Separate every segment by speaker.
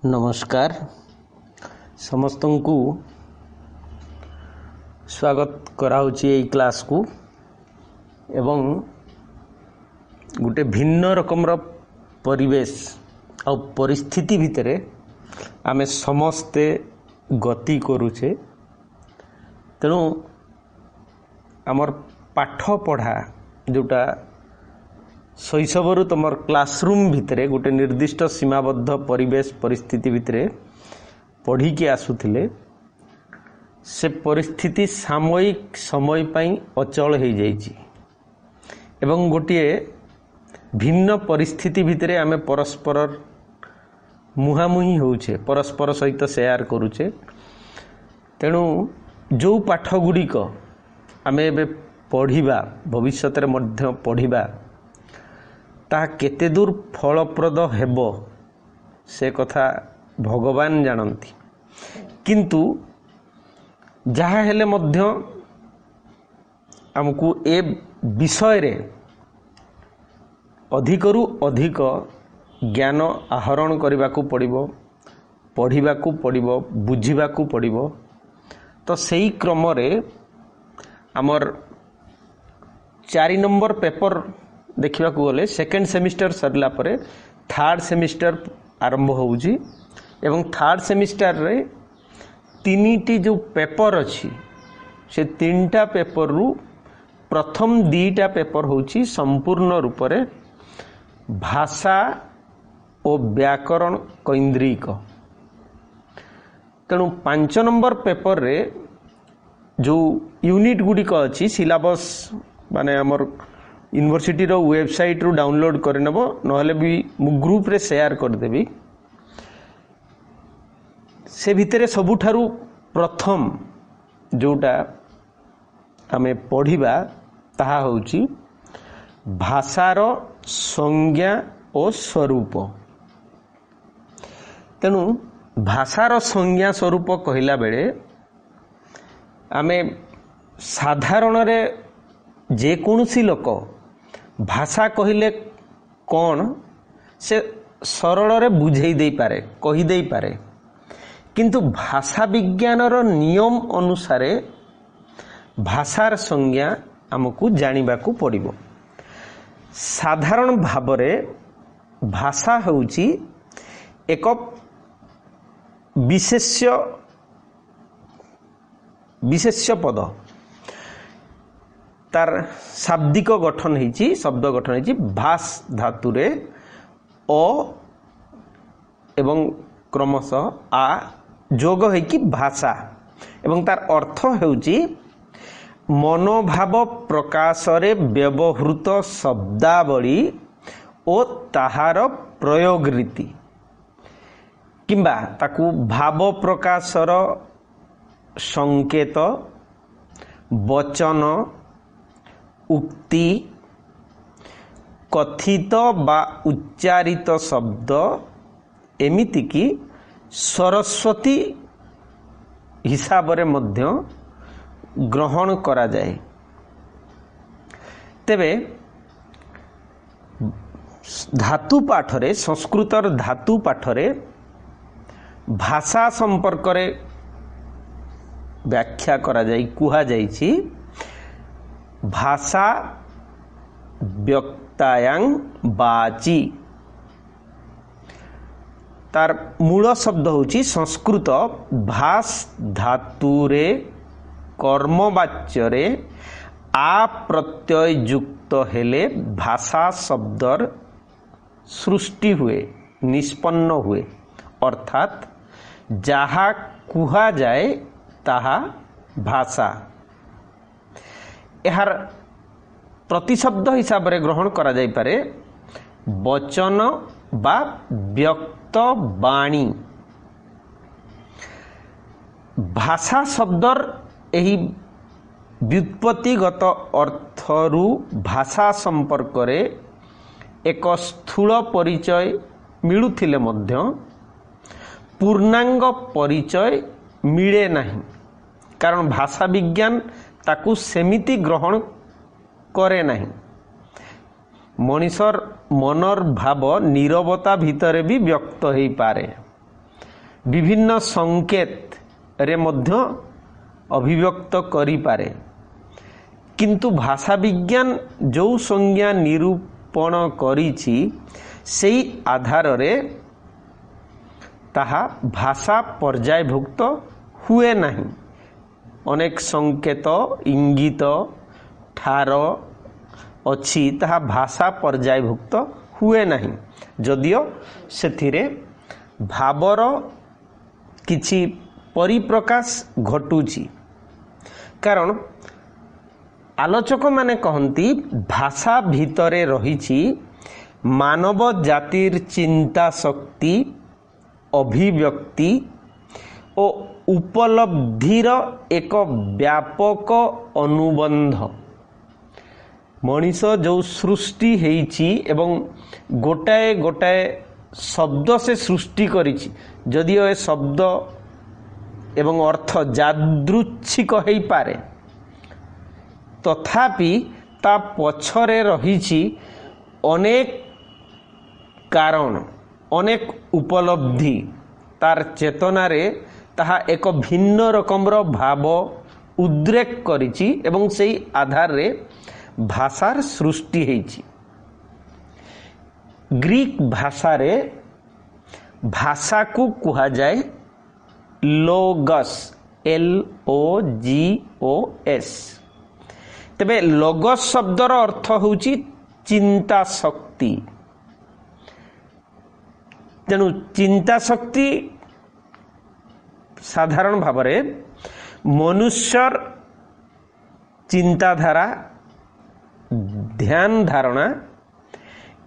Speaker 1: नमस्कार समस्त को स्वागत कराउची ए क्लास को एवं गोटे भिन्न रकमर परिवेश आ परिस्थिति भितर आमे समस्ते गति करूचे। तेणु आमर पाठ पढ़ा जोटा शैशवर तुम क्लासरूम भितर गोटे निर्दिष्ट सीमाबद्ध परिवेश परिस्थिति भितर पढ़ी के आसुथिले से परिस्थिति सामयिक समय पाई अचल हो जाइछि एवं गोटे भिन्न परिस्थिति भितर आमे परस्पर मुहामुही होउछे, परस्पर सहित शेयर करूचे। तेणु जो पाठ गुड़िक आमे एबे पढ़िबा भविष्य मध्य पढ़िबा ता केते दूर फलप्रद हेबो से कथा भगवान जानती, किंतु जहा हेले मध्य हमकु ए विषय रे अधिकरु अधिक ज्ञान आहरण करबाकू पड़िबो, पढ़िबाकू पड़िबो, बुझिबाकू पड़िबो। तो सही क्रम रे हमर 4 नंबर पेपर देखा गले सेकेंड सेमिस्टर सरला परे थर्ड सेमिस्टर आरंभ होउची एवं थर्ड सेमिस्टर रे 3टी जो पेपर अच्छी से 3टा पेपर रु प्रथम 2टा पेपर होउची संपूर्ण रूप रे भाषा और व्याकरण कैंद्रिक। तेणु 5 नंबर पेपर रे जो यूनिट गुड़िक अच्छी सिलेबस माने हमर यूनिवर्सिटी रो वेबसाइट रु डाउनलोड कर नबो, नहले भी मु ग्रुप रे शेयर कर देबी। से भितरे सबुठारु प्रथम जोटा आमे पढ़िबा ताहा होउची भाषार संज्ञा और स्वरूप। तेणु भाषार संज्ञा स्वरूप कहला बेले आमे साधारण रे जे कोनोसी लोक भाषा कहले कौन से सरल रे बुझेई दे पारे, कही दे पारे, किंतु भाषा विज्ञान रो नियम अनुसार भाषार संज्ञा हमकु जानिबाकू पड़िबो। साधारण भावरे भाषा होउची एक विशेष्य पद, तार शाब्दिक गठन होइछि, शब्द गठन होइछि भास धातुरे अ एवं क्रमशः आ जोग होइकि भाषा एवं तार अर्थ होउछि मनोभाव प्रकाशरे व्यवहृत शब्दावली ओ ताहार प्रयोग रीति किंबा ताकू भाव प्रकाशर संकेत वचन उक्ति कथित बा उच्चारित शब्द एमिति की सरस्वती हिसाब रे मध्य ग्रहण करा जाए। तेबे धातु पाठरे संस्कृतर धातु पाठरे भाषा संपर्क रे व्याख्या करा जाए, कुहा जाइछि भाषा व्यक्तायां बाची। तार मूल शब्द होची संस्कृत भास धातुरे कर्मवाच्य रे आ प्रत्यय युक्त हेले भाषा शब्दर सृष्टि हुए, निष्पन्न हुए, अर्थात जहा कुहा जाए ताहा भाषा। यार प्रतिशब्द हिसाब रे ग्रहण करा जाई पारे वचन बा व्यक्त वाणी। भाषा शब्दर एही व्युत्पत्तिगत अर्थरु भाषा संपर्क रे एक स्थूल परिचय मिलुथिले मध्य पूर्णांग परिचय मिले नहीं, कारण भाषा विज्ञान ताकू सेमिति ग्रहण करे नहीं। मनीषर मनर भाव नीरवता भितर भी व्यक्त हो पारे। विभिन्न संकेत रे मध्य अभिव्यक्त करि पारे किंतु भाषा विज्ञान जो संज्ञा निरूपण करिछि सेई आधार रे ताहा भाषा पर्यायभुक्त हुए नहीं। अनेक संकेत इंगित ठार अछि ताहा भाषा पर्यायभुक्त हुए नहीं जदियो सेथिरे भावर किछि परिप्रकाश घटुछि। कारण आलोचक माने कहंती भाषा भितरे रहिछि मानव जातिर चिंता शक्ति अभिव्यक्ति ओ उपलब्धिर एक व्यापक अनुबंध। मनीष जो सृष्टि हेइछि एवं गोटाए गोटाए शब्द से सृष्टि करिछि जदियो ए शब्द एवं अर्थ यादृच्छिक हेइ पारे तथापि ता पछरे रहिछि अनेक कारण अनेक उपलब्धि तार चेतना रे ताहा एक भिन्न रकमर भाव उद्रेक करिछि एवं सेई आधार रे भाषार सृष्टि हेइछि। ग्रीक भाषा रे भाषा को कुहा जाए लोगस LOGOS। तेबे लोगस शब्दर अर्थ होउछि चिंता शक्ति। तेणु चिंता शक्ति साधारण भाव में मनुष्यर चिंताधारा ध्यान धारणा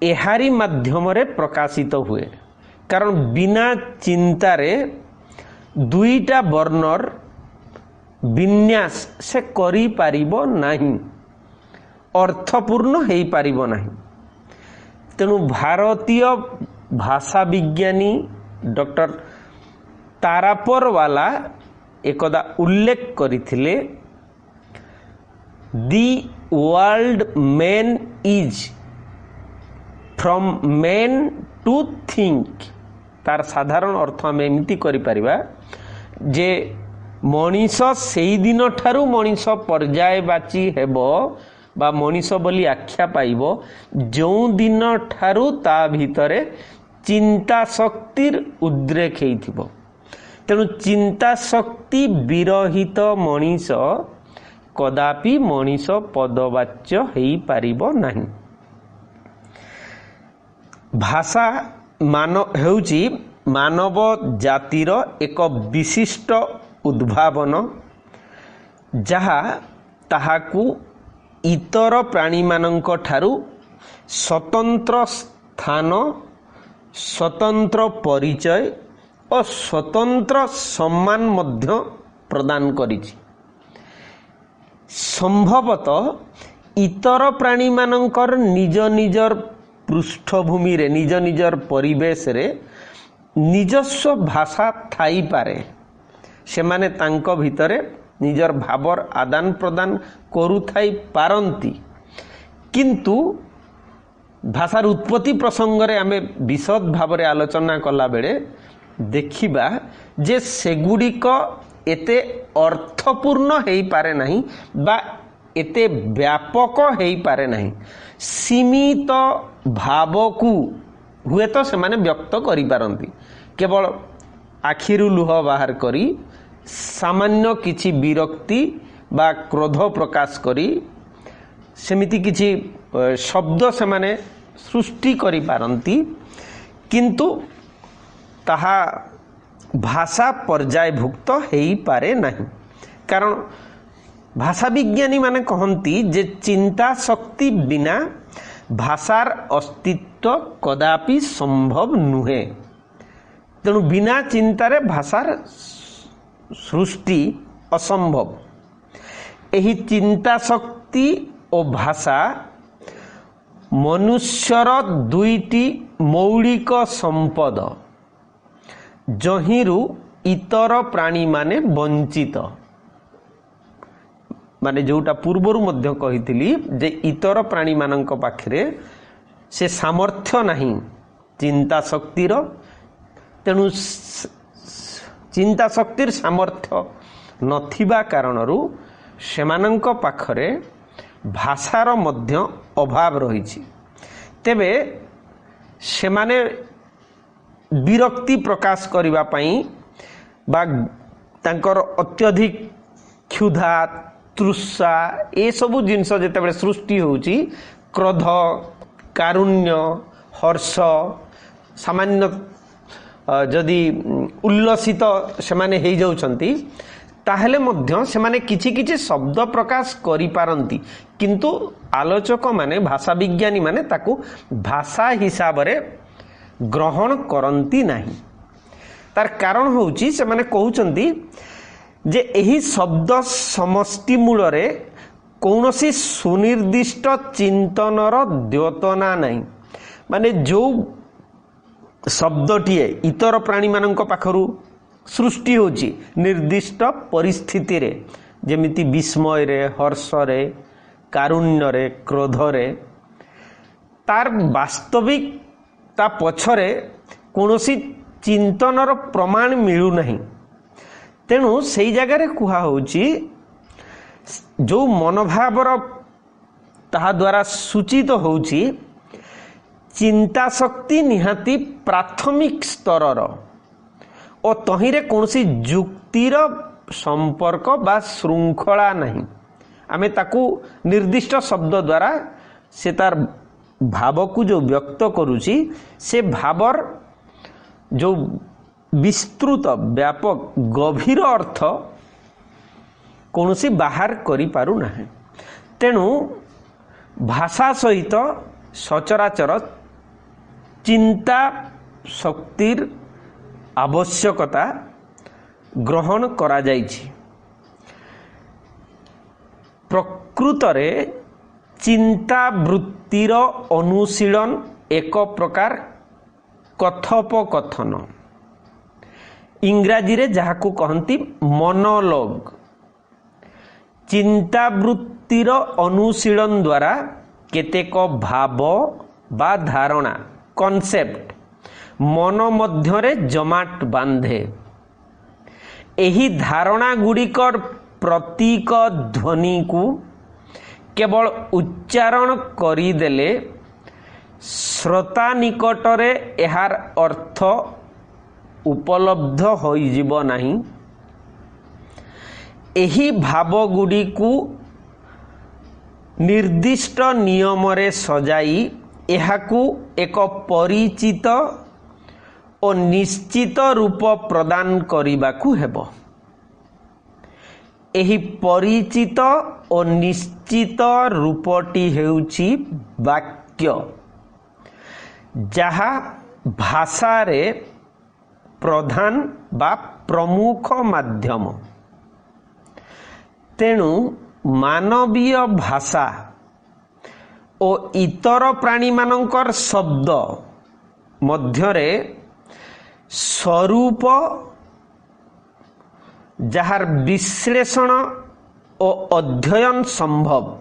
Speaker 1: एहारी माध्यम रे प्रकाशित हुए। कारण बिना चिंतारे दुईटा वर्णर विन्यास से करी पारिबो नहीं अर्थपूर्ण हेई पारिबो नहीं। तेणु भारतीय भाषा विज्ञानी डॉक्टर तारापरवाला एकदा उल्लेख करिथिले the world man is from man to think. तार साधारण अर्थ आम एमती करिपरिबा जे मनीष सेई दिन ठारू मनीष पर्यायवाची हेबो बा मनीष बोली आख्या पाइबो जो दिन ठारू ता भितरे चिंता शक्तिर उद्रेक हेइथिबो। तेणु चिंता शक्ति विरहित मनीष कदापि मनीष पदवाच्य हेई पारिबो नहीं। भाषा हेउची मानव जातिर एक विशिष्ट उद्भावन जहा ताहाकू इतर प्राणी मानंक ठारू स्वतंत्र स्थान स्वतंत्र परिचय और स्वतंत्र सम्मान मध्य प्रदान करिछि। संभवतः इतर प्राणी मानंकर निज निजर पृष्ठभूमि रे निज निजर परिवेश रे निजस्व भाषा थाई पारे। से माने तांको भितरे निजर भावर आदान प्रदान करुथाई पारंती किंतु भाषार उत्पत्ति प्रसंग रे आमे विशद भाव रे आलोचना कला बेले देखिबा जे सेगुड़िक एते अर्थपूर्ण हेई पारे नहीं बा एते व्यापक हेई पारे नहीं। सीमित भाव को हुए तो से माने व्यक्त करि पारंती केवल आखिरु लुह बाहर करी सामान्य किछि विरक्ति बा क्रोध प्रकाश करी सेमिति किछि शब्द से माने सृष्टि करि पारंती किंतु ताहा भाषा पर्यायभुक्त हेई पारे नहीं। कारण भाषा विज्ञानी माने कहंती जे चिंता शक्ति बिना भाषार अस्तित्व कदापि संभव नुहे। तेणु बिना चिंतारे भाषार सृष्टि असंभव। एही चिंता शक्ति और भाषा मनुष्यर दुईटी मौलिक संपद जहिरु इतर प्राणी माने वंचित। माने जोटा पूर्वरु मध्य कहिथिली जे इतर प्राणी मानंक पाखरे से सामर्थ्य नहीं चिंता शक्तिर। तेणु चिंता शक्तिर सामर्थ्य नथिबा कारणरू सेमानंक पाखरे भाषार मध्य अभाव रही। तेबे सेमाने विरक्ति प्रकाश करिबा पई बा तांकर अत्यधिक क्षुधा तृषा ए सबु जिनस जेतेबेले सृष्टि होउची क्रोध कारुण्य हर्ष सामान्य जदि उल्लसित सेमाने हेइ जाउछंती ताहले मध्य सेमाने किछि किछि शब्द प्रकाश करि पारंती किंतु आलोचक माने भाषा विज्ञानी माने ताकू भाषा हिसाब रे ग्रहण करंती नाही। तार कारण होउची सेमाने कहउचंती जे एही शब्द समष्टि मूल रे कौनसी सुनिर्दिष्ट चिंतनर द्योतना नहीं। माने जो शब्दटीए इतर प्राणी मानक पाखरु सृष्टि होची निर्दिष्ट परिस्थिति रे जेमिति विस्मय रे हर्ष रे कारुण्य रे क्रोध रे तार वास्तविक ता पछरे कौनसी चिंतनर प्रमाण मिलू नहीं। तेणु सेई जगह रे कुहा होची जो मनोभावर ताहा द्वारा सूचित होची चिंता शक्ति निहाती प्राथमिक स्तरर और तहिरे कौनसी जुक्तिर संपर्क बा श्रृंखला नहीं। आमे ताकू निर्दिष्ट शब्द द्वारा से तार भाव को जो व्यक्त करूची से भावर जो विस्तृत व्यापक गभीर अर्थ कौनसी बाहर करि पारु नाही। तेणु भाषा सहित सचराचर चिंता शक्तिर आवश्यकता ग्रहण करा जाइछि। प्रकृत रे चिंता वृत्तिर अनुशीलन एक प्रकार कथोपकथन इंग्राजी रे जहाकू कहंती मोनोलॉग। चिंता वृत्तिर अनुशीलन द्वारा केतेक भाव बा धारणा कॉन्सेप्ट मन मध्यरे जमाट बांधे। एही धारणा गुड़िकर प्रतीक ध्वनि को केवल उच्चारण करिदेले श्रोता निकटरे एहार अर्थ उपलब्ध होइजिबो नाही। एही भाव गुडी को निर्दिष्ट नियम रे सजाई एहाकू एक परिचित और निश्चित रूप प्रदान करिबाकू हेबो। एही परिचित और निश्चित रूपटी हेउची वाक्य जहा भाषा रे प्रधान बा प्रमुख माध्यम। तेणु मानवीय भाषा और इतर प्राणी मानकर शब्द मध्यरे स्वरूप जहार विश्लेषण और अध्ययन संभव।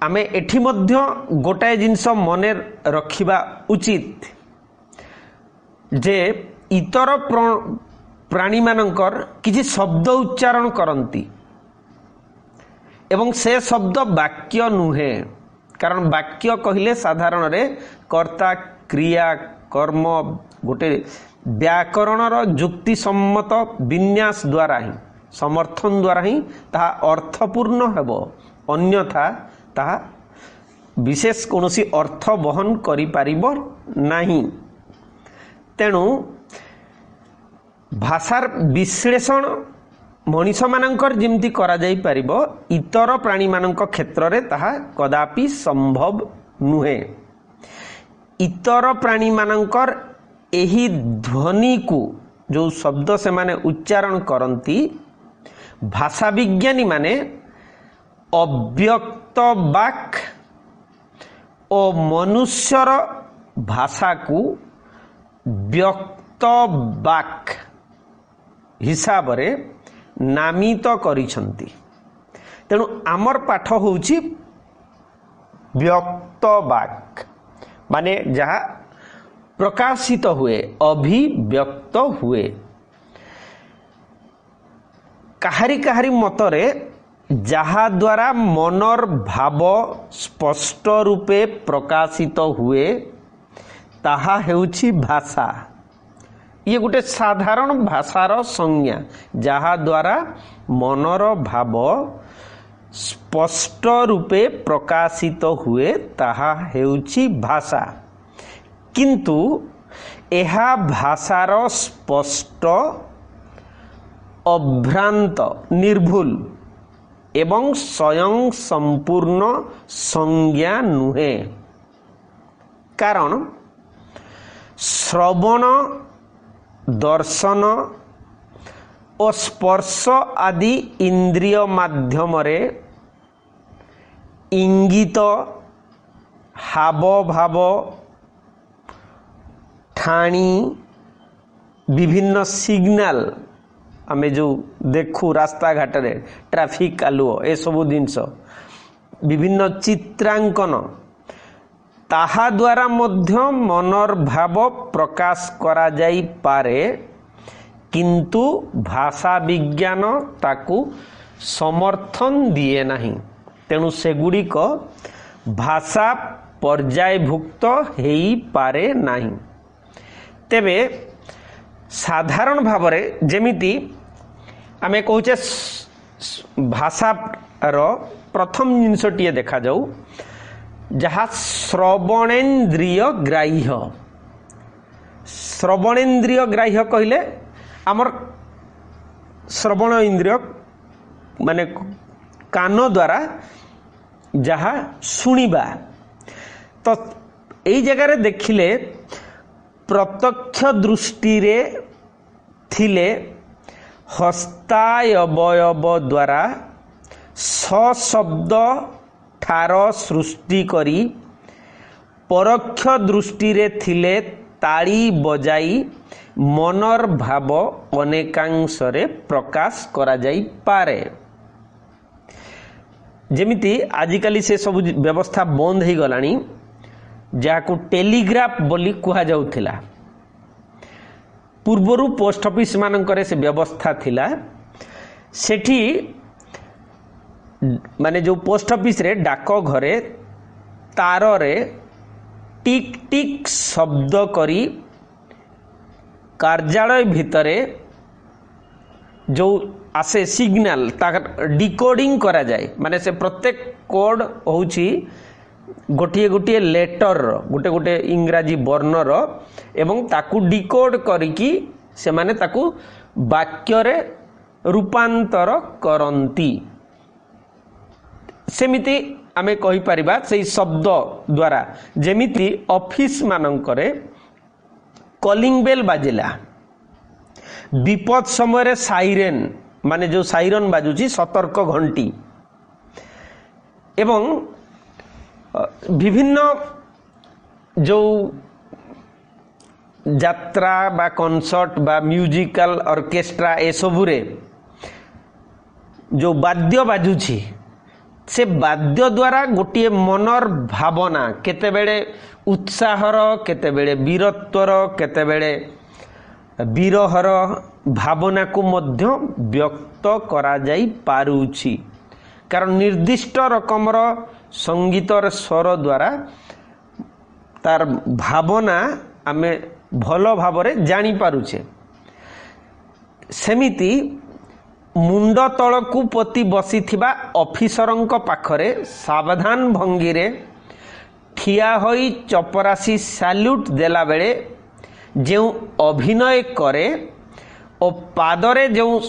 Speaker 1: आमे एठी मध्य गोटाए जिनस मने रखिबा उचित जे इतर प्राणी मानकर किछि शब्द उच्चारण करंती एवं से शब्द वाक्य नुहे। कारण वाक्य कहिले साधारण रे कर्ता क्रिया कर्म गोटे व्याकरणर जुक्ति सम्मत विन्यास द्वारा ही समर्थन द्वारा ही ताहा अर्थपूर्ण हेबो। अन्यथा ताहा विशेष कोनोसी अर्थ बहन करि पारिबो नाही। तेणु भाषार विश्लेषण मनीष मानकर जिमती करा जाई परिबो इतर प्राणी मानक क्षेत्र रे ताहा कदापि संभव नुहे। इतर प्राणी मानकर एही ध्वनि को जो शब्द से माने उच्चारण करंती भाषा विज्ञानी माने अव्यक्त वाक और मनुष्यर भाषा को व्यक्त वाक हिसाब रे नामित करिसंती। तेणु आमर पाठ होउची व्यक्त वाक माने जहा प्रकाशित हुए, अभिव्यक्त हुए। काहारी काहारी मतरे जहा द्वारा मनर भाव स्पष्ट रूपे प्रकाशित हुए ताहा हेउछि भाषा। ये गोटे साधारण भाषार संज्ञा, जहा द्वारा मनर भाव स्पष्ट रूपे प्रकाशित हुए ताहा हेउछि भाषा। किंतु एहा भाषार स्पष्ट, अभ्रांत, निर्भुल एवं स्वयं संपूर्ण संज्ञा नुहे। कारण श्रवण, दर्शन और स्पर्श आदि इंद्रिय माध्यम रे इंगित, हाव भाव, ठाणी, विभिन्न सिग्नाल आमे जो देखू रास्ता घाट रे, ट्रैफिक आलुओ, ए सबु जिनस, विभिन्न चित्रांकन, ताहा द्वारा मध्य मनर भाव प्रकाश करा जाई पारे। किंतु भाषा विज्ञान ताकू समर्थन दिए नहीं। तेणु सेगुड़िक भाषा पर्यायभुक्त हेई पारे नहीं। तेबे साधारण भावरे जेमिति आमे कहूचे भाषार प्रथम जिनसटिए देखा जाऊ, जहाँ श्रवणेन्द्रिय ग्राह्य। श्रवणेन्द्रिय ग्राह्य कहले आमर श्रवण इंद्रिय माने कान द्वारा जहाँ शुणिबा। तो यही जगह देखिले प्रत्यक्ष दृष्टि रे थिले हस्तायवयव द्वारा सशब्द ठार सृष्टि करी, परोक्ष दृष्टि रे थिले ताली बजाई मनर भाव अनेकांशरे प्रकाश करा जाई पारे। जेमिति आजिकाली से सब व्यवस्था बंद हो गलानी, जाको टेलीग्राफ बोली कुहा जाउथिला। पूर्वरु पोस्ट ऑफिस मानकरे से व्यवस्था थिला। सेठी माने जो पोस्ट ऑफिस रे डाक घरे तार रे टिक टिक शब्द करी कार्यालय भितरे जो आसे सिग्नल ताकर डिकोडिंग करा जाए। माने से प्रत्येक कोड होउची गोटिए गोटिए लेटर गोटे गोटे इंग्राजी वर्णर एवं ताकू डिकोड करिकी से माने ताकू वाक्य रे रूपांतर करंती। सेमिति आमे कहि परिबा सेही शब्द द्वारा, जेमिति ऑफिस मानकरे कॉलिंग बेल बाजिला, विपद समय साइरेन माने जो साइरन बाजुची सतर्क घंटी, एवं विभिन्न जो यात्रा बा कॉन्सर्ट बा म्यूजिकल ऑर्केस्ट्रा ए सबुरे जो वाद्य बाजुची, से वाद्य द्वारा गोटे मनर भावना केते बेले उत्साहर, केते बेले वीरत्वर, केते बेले विरहर भावना को मध्य व्यक्त करा जाई पारुछि। कारण निर्दिष्ट रकमर संगीतर स्वर द्वारा तार भावना आमे भल भावरे जानी पारुछे। सेमिति मुंड तलकू पति बसी थिबा ऑफिसरंक पाखरे सावधान भंगी रे ठिया होई चपरासी सैल्यूट देला बेले जो अभिनय करे और पादरे जो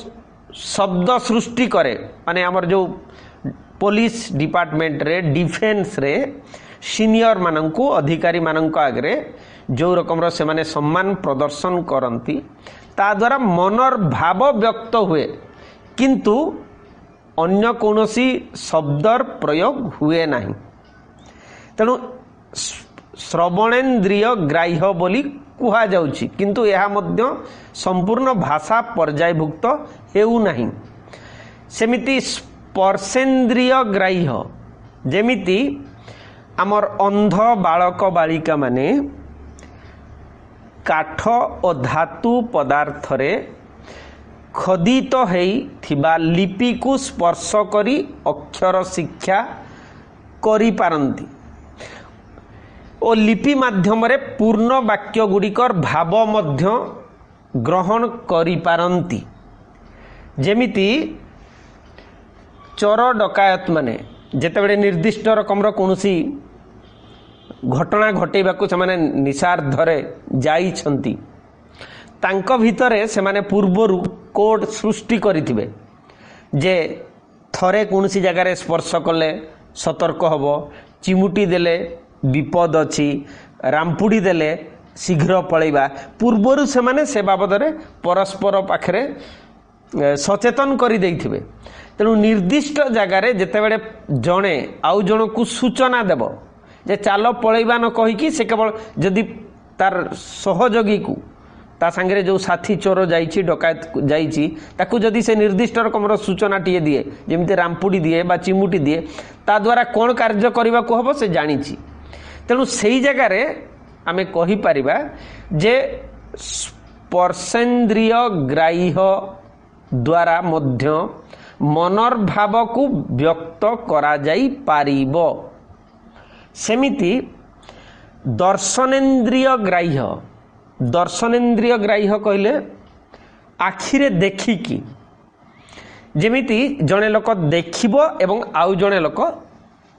Speaker 1: शब्द सृष्टि करे, माने हमर जो पुलिस डिपार्टमेंट रे डिफेंस रे सीनियर मानंकु अधिकारी मानंक आगरे जो रकम से माने सम्मान प्रदर्शन करंती, ता द्वारा मनर भाव व्यक्त हुए। किंतु अन्य कौनसी शब्दर प्रयोग हुए नहीं। तेणु श्रवणेन्द्रिय ग्राह्य बोली कुहा जाउछि, किंतु यह मध्य संपूर्ण भाषा पर्यायभुक्त हेउ नहीं। सेमिति स्पर्शेन्द्रिय ग्राह्य, जेमिति आमर अंध बालक बालिका माने काठ और धातु पदार्थ रे खदित होइथिबा लिपि को स्पर्श करी अक्षर शिक्षा करि पारंती और लिपि माध्यम रे पूर्ण वाक्य गुड़िकर भाव मध्य ग्रहण करि पारंती। जेमिति चोर डकायत माने जेतेबेले निर्दिष्ट रकमर कौनसी घटना घटेबाकू से निशार्धरे जाइछंती तांको भितरे से माने पूर्वरु कोड सृष्टि करिथिबे जे थरे कौनसी जगार स्पर्श कले सतर्क हबो, चिमुटी देले विपद अछि, रामपुड़ी देले शीघ्र पळैबा पूर्वरु से माने से बाबदरे परस्पर पाखरे सचेतन करि देइथिबे। तेणु निर्दिष्ट जगार जेतेबेले जणे आउ जनकू सूचना देबो जे चाल पळैबा न कहिकी से केवल जदि तार सहयोगी को ता संगे जो साथी चोर जाइछि डकायत जाइछि ताकू जदि से निर्दिष्ट रकमर सूचना टिए दिए जेमिति रामपुड़ी दिए बा चिमुटी दिए ता द्वारा कोन कार्य करबा को हबो से जानिछि। तेणु सेही जगार आमे कहि परिबा जे स्पर्शेन्द्रिय ग्राह्य द्वारा मध्य मनर भाव को व्यक्त करा जाई पारिबो। सेमिति दर्शनेन्द्रिय ग्राह्य कहले आखिरे देखिकी जेमिति जने लोक देखिबो एवं आउ जने लोक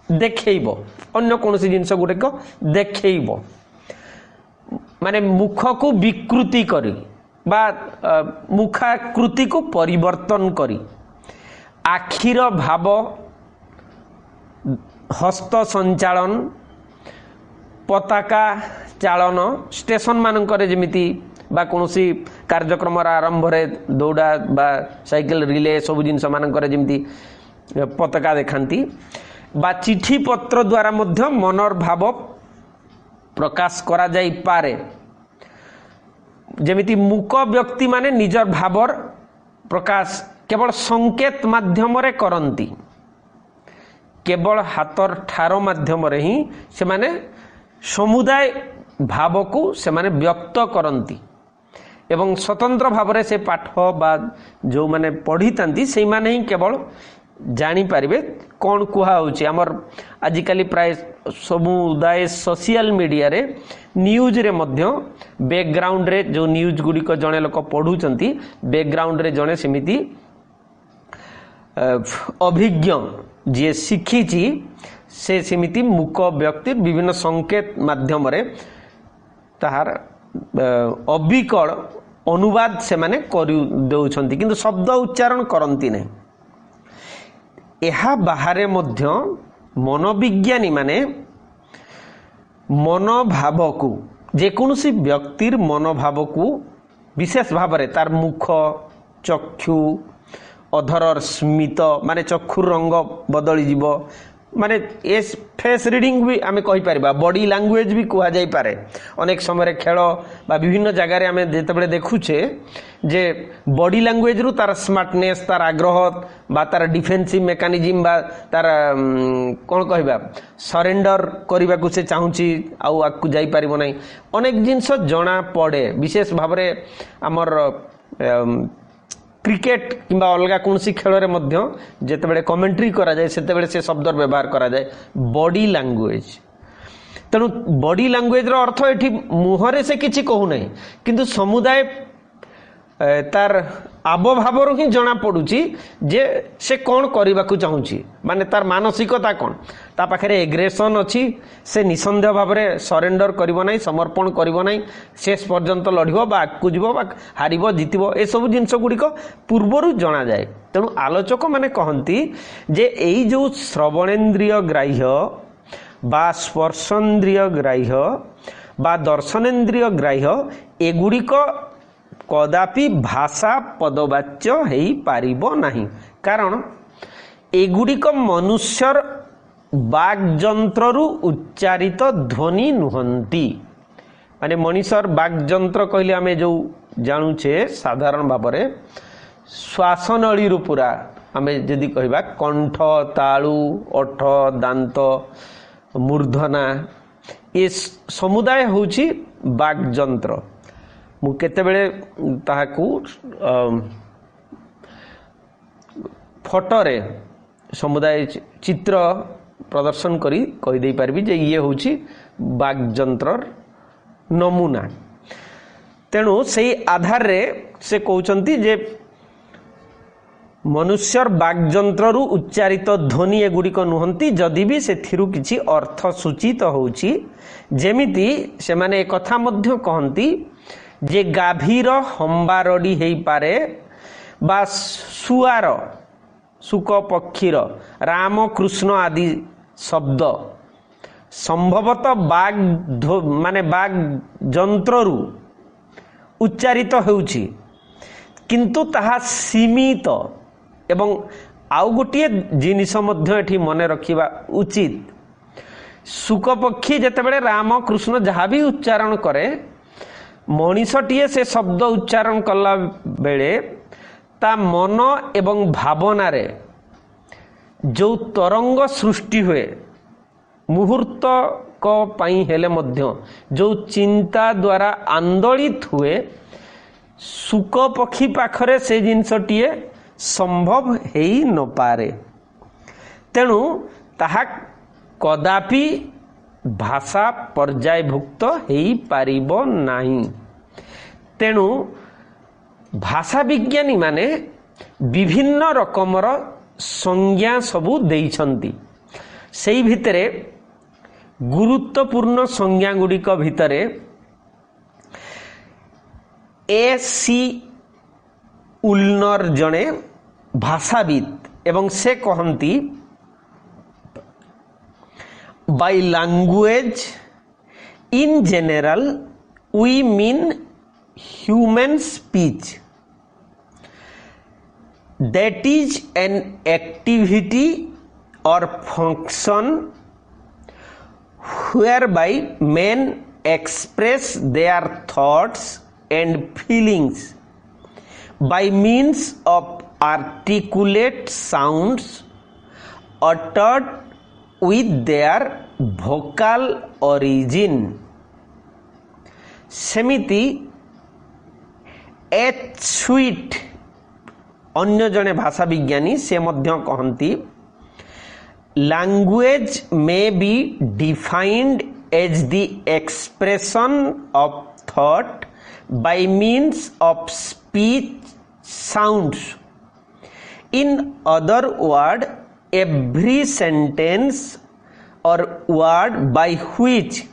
Speaker 1: देखैबो अन्य कोनोसी जिंस गुडेक देखैबो माने मुख को विकृति करी बा मुखाकृति को परिवर्तन करी आखिर भाव हस्त संचालन पताका चालन स्टेशन मानकर जमिति बा कोनोसी कार्यक्रम आरंभ रे दौड़ा बा साइकिल रिले सब जिनस मानकर जमिति पताका देखांती बा चिठी पत्र द्वारा मध्य मनर भाव प्रकाश करा जाई पारे। जेमिति मूक व्यक्ति माने निजर भावर प्रकाश केवल संकेत माध्यम रे करंती केवल हाथर ठार माध्यम रे ही से माने समुदाय भाव को से माने व्यक्त करंती एवं स्वतंत्र भाव रे से पाठ बा जो माने पढ़ी तांती से माने ही केवल जानी पारिबे कौन कुहा होची। हमर आजिकाली प्राय समुदाय सोशल मीडिया रे न्यूज रे मध्य बैकग्राउंड रे जो न्यूज गुडी को जने लोक पढुचंती बैकग्राउंड रे जने सेमिति अभिज्ञ जे शिखिची से सेमिति मूक व्यक्ति विभिन्न संकेत माध्यम रे ताहार अविकल अनुवाद से माने करि देउछंती किंतु शब्द उच्चारण करंती नहीं। एहा बाहरे मध्य मनोविज्ञानी माने मनोभाव को जेकोसी व्यक्तिर मनोभाव को विशेष भाव रे तार मुख चक्षु अधरर स्मित माने चक्षुर रंग बदली जीवो माने एस फेस रीडिंग भी आमे कहि परिबा बॉडी लैंग्वेज भी कहा जाई पारे। अनेक समय खेल बा विभिन्न जगार आमे जेतेबेले देखुछे जे बॉडी लैंग्वेज रु तार स्मार्टनेस तार आग्रह बा तार डिफेंसिव मेकानिज्म बा तार कोन कहबा सरेंडर करबा को से चाहूची आउ आकु जाई परिबो नै अनेक जिंस जणा पड़े। विशेष भाव रे हमर क्रिकेट किंबा अलगा कौनसी खेल रे मध्य जेतेबेले कमेंट्री करा जाए सेतेबेले से शब्द व्यवहार करा जाए बॉडी लैंग्वेज। तेणु बॉडी लैंग्वेज रो अर्थ एठी मुहरे से किछि कहू नै किंतु समुदाय तार आबभाव रो ही जना पडुची जे से कोन करबा को चाहूची माने तार मानसिकता कोन ता पाखरे एग्रेशन अछि से निसंदेह भाव रे सरेंडर करिवो नै समर्पण करिवो नै शेष पर्यंत लढिबो बा आकु जिवो बा हारिबो जितिबो ए सब जिंस गुडी को पूर्वरु जना जाए। तेणु आलोचक माने कहंती जे एई जो श्रवणेन्द्रिय ग्राह्य बा स्पर्शेन्द्रिय ग्राह्य बा दर्शनेन्द्रिय ग्राह्य एगुडी को कदापि भाषा पदवाच्य हेई पारिबो नाही कारण एगुडिक मनुष्यर बागजंत्रु उच्चारित ध्वनि नुहंती। माने मनुष्यर बागजंत्र कहले आमे जो जानुछे साधारण भाव रे श्वासनळी रु पूरा आमे जदि कहबा कंठ ताळु ओठ दांत मूर्धना ए समुदाय होउची बागजंत्र मु केतेबेले ताहाकू फोटोरे समुदाय चित्र प्रदर्शन करी कहि दे पारबी जे ये होची वाग्यंत्र नमूना। तेणु से आधार रे से कहउचंती जे मनुष्यर वाग्यंत्र रु उच्चारित ध्वनि एगुड़िक नुहंती जदि भी से किछि अर्थ सूचित होउची। जेमिति से माने एक कथा मध्य कहंती जे गाभीर हंबारडी हेई पारे बा सुआर सुक पक्षीर राम कृष्ण आदि शब्द संभवतः माने बाग जंत्र रु उच्चारित होउची, किंतु ताहा सीमित एवं आउ गोटे जिनिस मध्य एठी मने रखिबा उचित। सुक पक्षी जेतेबेले राम कृष्ण जहाँ भी उच्चारण करे मनीषटीए से शब्द उच्चारण कला बेले ता मन एवं भावना रे जो तरंग सृष्टि हुए मुहूर्त को पाई हेले मध्य जो चिंता द्वारा आंदोलित हुए सुक पक्षी पाखरे से जिनसटीए संभव हेई न पारे। तेणु ताहा कदापि भाषा पर्यायभुक्त हेई पारिबो नाही। तेणु भाषा विज्ञानी माने विभिन्न रकमर संज्ञा सबू देइछंती। सेई भितरे गुरुत्वपूर्ण संज्ञा गुड़िक भितरे ए.सी. उल्नर जने भाषाविद एवं से कहंती by language in general we mean human speech that is an activity or function whereby men express their thoughts and feelings by means of articulate sounds uttered with their vocal origin। सेमिति H Sweet अन्य जने भाषा विज्ञानी से मध्य कहंती language may be defined as the expression of thought by means of speech sounds। In other words, every sentence or word by which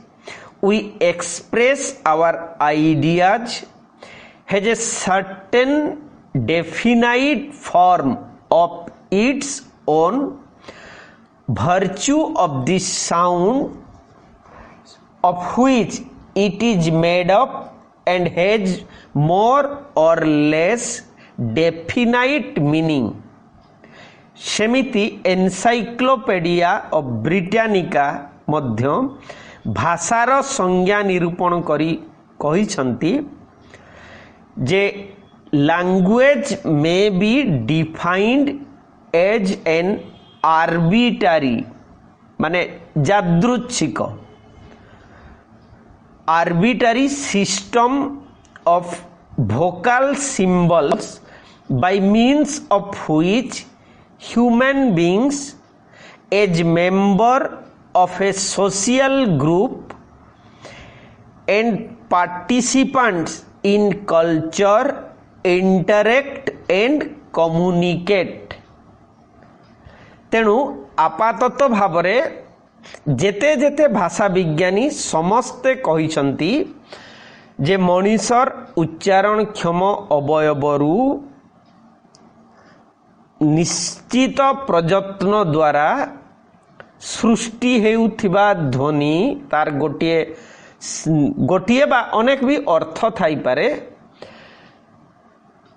Speaker 1: we express our ideas has a certain definite form of its own virtue of the sound of which it is made up and has more or less definite meaning। सेमिति encyclopedia of Britannica मध्य भाषार संज्ञा निरूपण करी कहिसंती जे language may be defined as an arbitrary माने यादृच्छिक arbitrary system of vocal symbols by means of which human beings as member of a social group and participants in culture interact and communicate। तेणु आपातत भावरे जेते जेते भाषा विज्ञानी समस्ते कहिसंती जे मनीषर उच्चारण क्षम अवयवरु निश्चित प्रयत्न द्वारा सृष्टि हेउथिबा ध्वनि तार गोटिए बा अनेक भी अर्थ थाई पारे।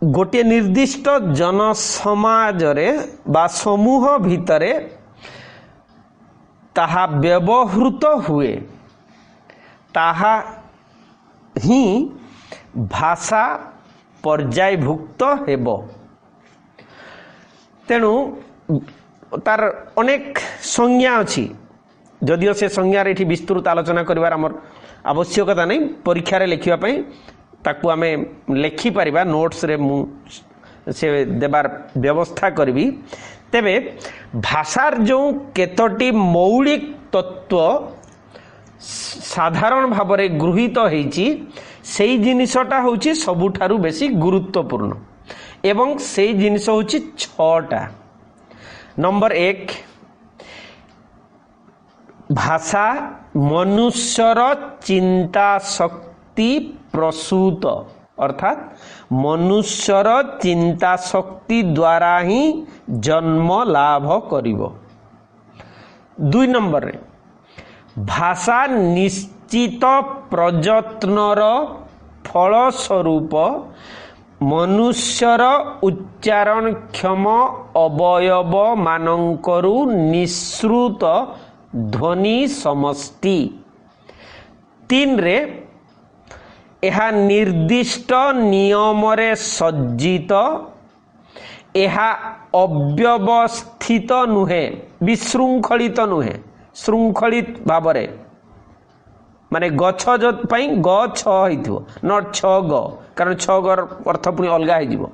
Speaker 1: गोटे निर्दिष्ट जन समाज रे बा समूह भितरे ताहा व्यवहृत हुए ताहा ही भाषा पर्यायभुक्त हेबो। तेणु तार अनेक संज्ञा अछि जदिओ से संज्ञा रे विस्तृत आलोचना करिवार हमर आवश्यकता नहीं परीक्षा रे लिखिबा पई ताकू आमे लेखि परिबा नोट्स रे मु से देबार व्यवस्था करबी। तेबे भाषार जो केतोटी मौलिक तत्व साधारण भावरे गृहीत होईची सेई जिनिसटा होची सबुठारु बेसी गुरुत्वपूर्ण एवं सेई जिनिस होची 6टा। नंबर 1 भाषा मनुष्यर चिंता शक्ति प्रसूत अर्थात मनुष्यर चिंता शक्ति द्वारा ही जन्म लाभ करिवो। 2 नंबर रे भाषा निश्चित प्रयत्नर फल स्वरूप मनुष्यर उच्चारण क्षम अवयव मानंकरु निश्रुत ध्वनि समष्टि। 3 रे एहा निर्दिष्ट नियम रे सज्जित एहा अव्यवस्थित नुहे विशृंखलित नुहे श्रृंखलित भावरे माने गछ जो पई ग छ हिथिबो नॉट छ ग कारण छ गर अर्थ पुनी अलगा हे जिवो।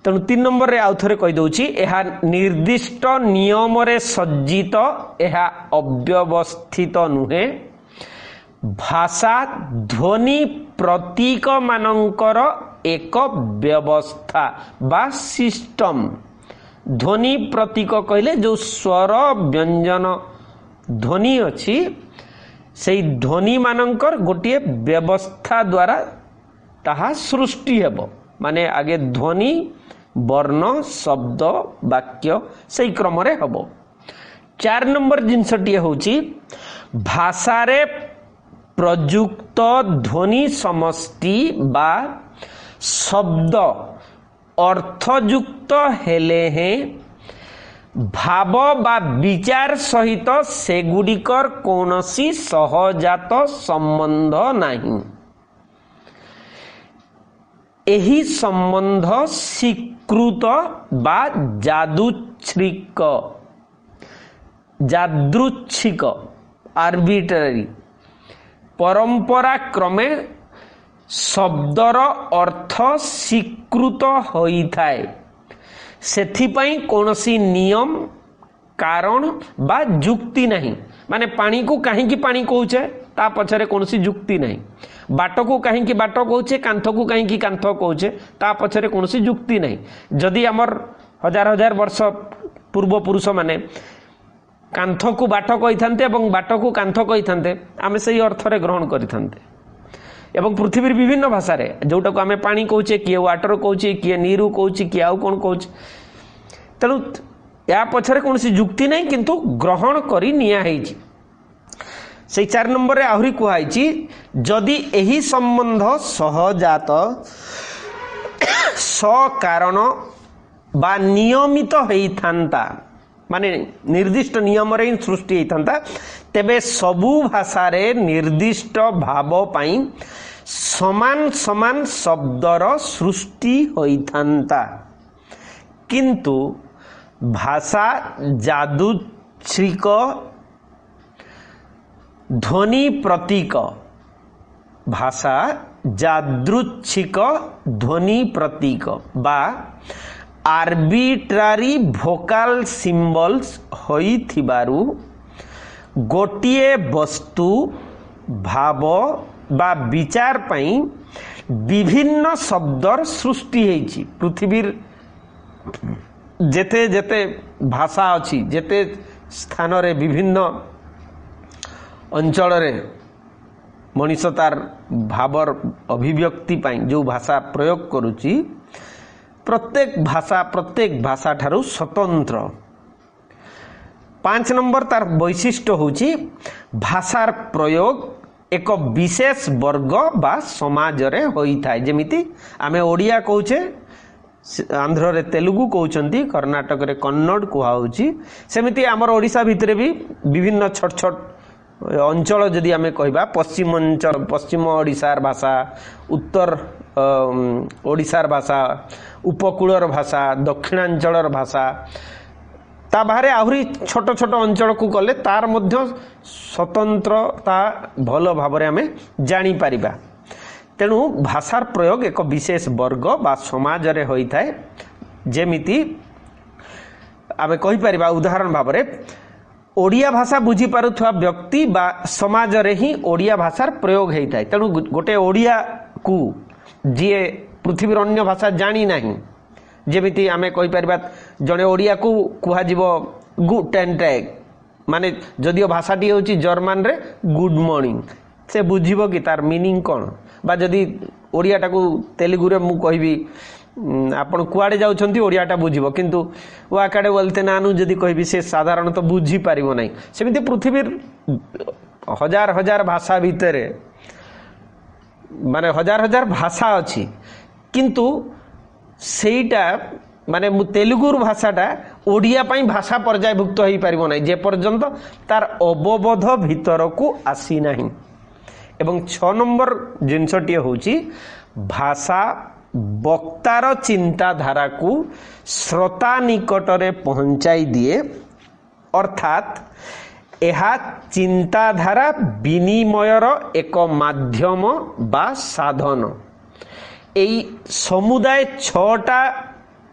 Speaker 1: तेणु 3 नंबर रे आउ थरे कहि दउची एहा निर्दिष्ट नियम रे सज्जित एहा अव्यवस्थित नुहे भाषा ध्वनि प्रतीक मानंकर एक व्यवस्था बा सिस्टम। ध्वनि प्रतीक कहले जो स्वर व्यंजन ध्वनि अछि सेई ध्वनि मानंकर गोटे व्यवस्था द्वारा ताहा सृष्टि हेबो माने आगे ध्वनि वर्ण शब्द वाक्य सेई क्रम रे हेबो। 4 नंबर जिनसटी होची भाषा रे प्रयुक्त ध्वनि समष्टि बा शब्द अर्थयुक्त हेले हैं भाव बा विचार सहित सेगुड़िकर कौनसी सहजात संबंध नहीं। एही संबंध स्वीकृत बा यादृच्छिक आर्बिट्रारी परंपरा क्रमे शब्दर अर्थ स्वीकृत होई थाए सेथिपाई कौनसी नियम कारण बा जुक्ति नहीं माने पानी को कहीं की पानी कहूचे ता पछरे कौनसी जुक्ति नहीं बाट को कहीं की बाट कहूचे कांथ को कहीं की कांथ कहूचे ता पछरे कौनसी जुक्ति नहीं। जदि हमर हजार हजार वर्ष पूर्व पुरुष माने कांथ को बाट कहि थांते एवं बाट को कांथ कहि थांते आमे सही अर्थ रे ग्रहण करि थांते एवं पृथ्वी विभिन्न भाषा रे जोटा को आमे पानी कहूचे किए वाटर कहूचे किए नीरू कहूचे किए आउ कोन कहूचे। तेणु या पछरे कौनसी जुक्ति नहीं किंतु ग्रहण करी निया हेछि। से 4 नंबर रे आहुरी कुहाइछि जदि एही संबंध सहजात सकारण बा नियमित हेइ थांता माने निर्दिष्ट नियम रे सृष्टि हेइ थांता तेबे सबु भाषा रे निर्दिष्ट भाव पाई समान समान शब्दर सृष्टि होई थांता किंतु भाषा यादृच्छिक ध्वनि प्रतीक भाषा यादृच्छिक ध्वनि प्रतीक बा आर्बिट्रारी भोकाल सिंबल्स होई थिबारु गोटिए वस्तु भाव बा विचार पाई विभिन्न शब्दर सृष्टि हेछि। पृथ्वीर जेते जेते भाषा अछि जेते स्थान रे विभिन्न अंचल रे मनीष तार भावर अभिव्यक्ति पाई जो भाषा प्रयोग करुची प्रत्येक भाषा ठारू स्वतंत्र। 5 नंबर तार वैशिष्ट्य होची भाषार प्रयोग एक विशेष वर्ग बा समाज रे होई थाए जेमिति आमे ओडिया कहूचे आंध्र रे तेलुगु कहउचंती कर्नाटक रे कन्नड़ कुहाउची सेमिति हमर ओडिसा भितरे भी विभिन्न छोट छोट अंचल जदि आमे कहबा पश्चिम ओडिसार भाषा उत्तर ओडिसार भाषा उपकूलर भाषा दक्षिणांचलर भाषा ता बाहरे आहुरी छोट छोट अंचल को गले तार मध्य स्वतंत्रता भल भाव में जानी पारिबा। तेणु भाषार प्रयोग एक विशेष वर्ग बा समाज रे होइथाय जेमिति आमे कहि परिबा उदाहरण भाव में ओडिया भाषा बुझी पारुथवा व्यक्ति बा समाज रे ही ओडिया भाषार प्रयोग होइथाय तेणु गोटे ओडिया को जी पृथ्वीर अन्य भाषा जानी नहीं जेमिति आमे कहि परिबा जणे ओडिया को कुहा जीवो गुटेन टैग माने जदियो भाषाटी होची जर्मन रे गुड मॉर्निंग से बुझिबो कि तार मीनिंग कोन बा जदि ओडियाटा को तेलुगु रे मु कहबी आपण कुआडे जाउछंती ओडियाटा बुझिबो किंतु वाकाडे बोलते नानु जदि कहबी से साधारण तो बुझी पारिबो नाही सेमिति पृथ्वीर हजार हजार भाषा भितरे माने हजार हजार भाषा अछि किंतु सेटा माने तेलुगुर भाषाटा ओडिया पाई भाषा पर्यायभुक्त हो पारिबो नाही जे पर्यंत तार अवबोध भीतर को आसी नाही एवं 6 नंबर जिनसटी होची भाषा वक्तार चिंताधारा को श्रोता निकटरे पहुंचाई दिए अर्थात एहा चिंताधारा विनिमयर एक माध्यम बा साधन एई समुदाय 6टा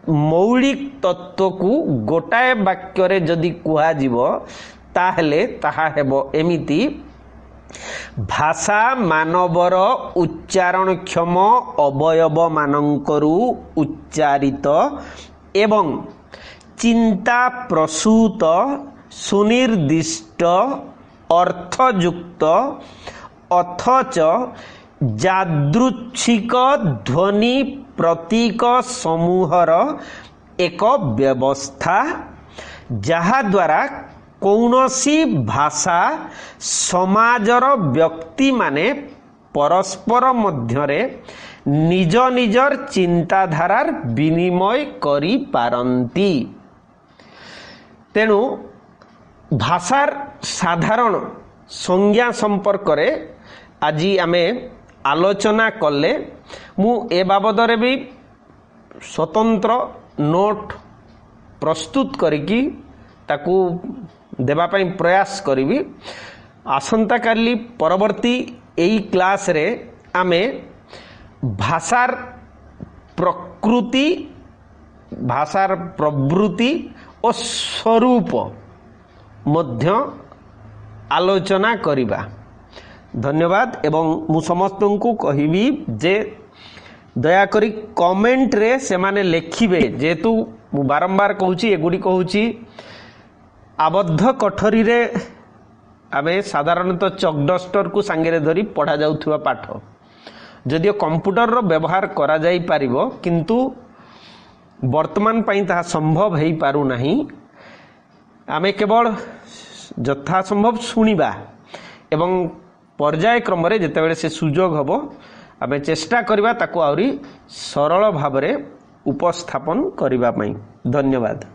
Speaker 1: मौलिक तत्व को गोटाए वाक्य रे जदि कुहा जीवो ताहले ताहा हेबो एमिति भाषा मानवर उच्चारण क्षम अवयव मानंकरु उच्चारित एवं चिंता प्रसूत सुनिर्दिष्ट अर्थयुक्त अथच यादृच्छिक ध्वनि प्रतीक समूहर एक व्यवस्था जहा द्वारा कौनसी भाषा समाजर व्यक्ति माने परस्पर मध्यरे निज निजर चिंताधारार विनिमय करी पारंती तेणु भाषार साधारण संज्ञा संपर्क रे आज आमे आलोचना कले मु ए बाबद रे भी स्वतंत्र नोट प्रस्तुत करिकी ताकू देबा पई प्रयास करिवि आसंता काली परवर्ती एई क्लास रे आमे भाषार प्रकृति भाषार प्रवृत्ति और स्वरूप मध्य आलोचना करिबा। धन्यवाद एवं मु समस्त को कहिबी जे दया करी कमेंट रे से माने लेखिबे जेतु मु बारंबार कहूची एगुडी कहूची आबद्ध कठरी रे आमे साधारणतः चक डस्टर को सांगे धरी पढ़ा जाउथुवा पाठ जदियो कंप्यूटर रो व्यवहार करा जाई पारिबो किंतु वर्तमान पई ता संभव हेई पारु नाही आमे केवल यथा संभव सुनिबा एवं पर्याय क्रम रे जेतेबेले से सुजोग हबो आमे चेष्टा करबा ताको आउरी सरल भाबरे उपस्थापन करिबा पई। धन्यवाद।